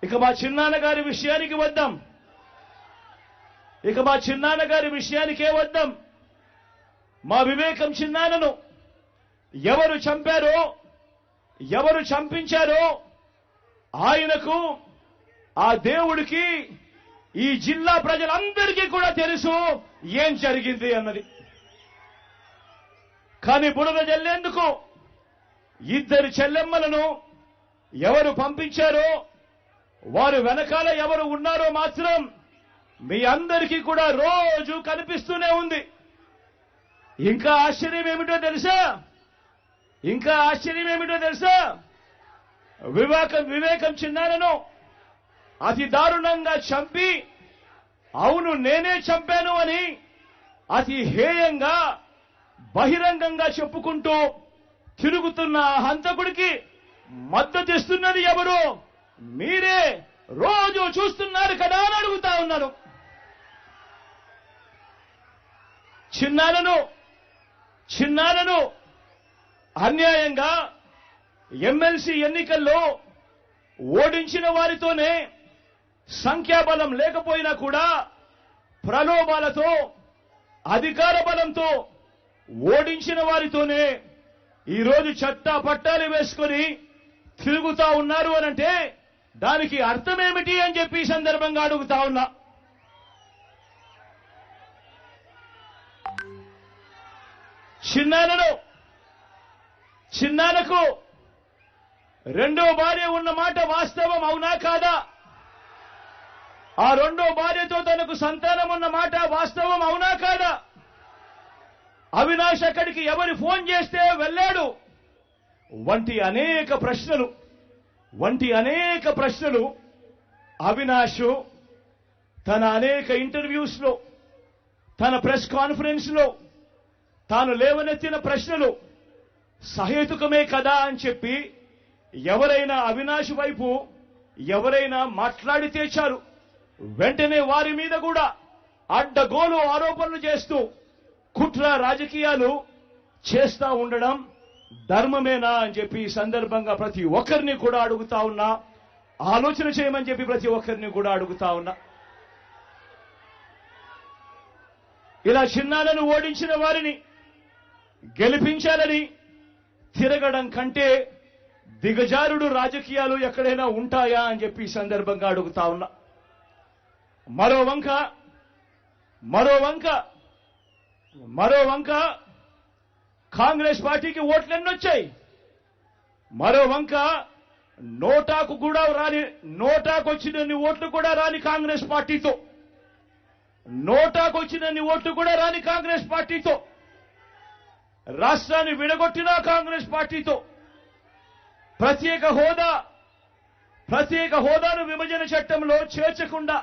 ఇక మా చిన్నాన్నగారి విషయానికి వద్దాం. మా వివేకం చిన్నాన్నను ఎవరు చంపారో, ఎవరు చంపించారో ఆయనకు, ఆ దేవుడికి, ఈ జిల్లా ప్రజలందరికీ కూడా తెలుసు ఏం జరిగింది అన్నది. కానీ బురద జల్లేందుకు ఇద్దరు చెల్లెమ్మలను ఎవరు పంపించారో, వారు వెనకాల ఎవరు ఉన్నారో మాత్రం మీ అందరికీ కూడా రోజు కనిపిస్తూనే ఉంది. ఇంకా ఆశ్చర్యం ఏమిటో తెలుసా? వివేకం చిన్నాన్నను అతి దారుణంగా చంపి, అవును నేనే చంపాను అని అతి హేయంగా బహిరంగంగా చెప్పుకుంటూ తిరుగుతున్న హంతకుడికి మద్దతిస్తున్నది ఎవరు? మీరే రోజు చూస్తున్నారు కదా అని అడుగుతా ఉన్నాను. చిన్నాన్నను అన్యాయంగా ఎమ్మెల్సీ ఎన్నికల్లో ఓడించిన వారితోనే, సంఖ్యాబలం లేకపోయినా కూడా ప్రలోభాలతో, అధికార బలంతో ఓడించిన వారితోనే ఈరోజు చట్టా పట్టాలు వేసుకొని తిరుగుతా ఉన్నారు అనంటే దానికి అర్థమేమిటి అని చెప్పి ఈ సందర్భంగా అడుగుతా ఉన్నా. చిన్నాన్నకు రెండో భార్య ఉన్న మాట వాస్తవం అవునా కాదా? ఆ రెండో భార్యతో తనకు సంతానం ఉన్న మాట వాస్తవం అవునా కాదా? అవినాష్ అక్కడికి ఎవరు ఫోన్ చేస్తే వెళ్ళాడు వంటి అనేక ప్రశ్నలు అవినాష్ తన అనేక ఇంటర్వ్యూస్ లో, తన ప్రెస్ కాన్ఫరెన్స్ లో తాను లేవనెత్తిన ప్రశ్నలు సహేతుకమే కదా అని చెప్పి ఎవరైనా అవినాష్ వైపు ఎవరైనా మాట్లాడితే చాలు వెంటనే వారి మీద కూడా అడ్డగోలు ఆరోపణలు చేస్తూ కుట్ర రాజకీయాలు చేస్తా ఉండడం ధర్మమేనా అని చెప్పి ఈ సందర్భంగా ప్రతి ఒక్కరిని కూడా అడుగుతా ఉన్నా. ఆలోచన చేయమని చెప్పి ప్రతి ఒక్కరిని కూడా అడుగుతా ఉన్నా. ఇలా చిన్నాన్నను ఓడించిన వారిని గెలిపించాలని తిరగడం కంటే దిగజారుడు రాజకీయాలు ఎక్కడైనా ఉంటాయా అని చెప్పి ఈ సందర్భంగా అడుగుతా ఉన్నా. మరో వంక కాంగ్రెస్ పార్టీకి ఓట్లెన్నొచ్చాయి. మరో వంక నోటాకు వచ్చినన్ని ఓట్లు కూడా రాని కాంగ్రెస్ పార్టీతో, రాష్ట్రాన్ని విడగొట్టిన కాంగ్రెస్ పార్టీతో, ప్రత్యేక హోదాను విభజన చట్టంలో చేర్చకుండా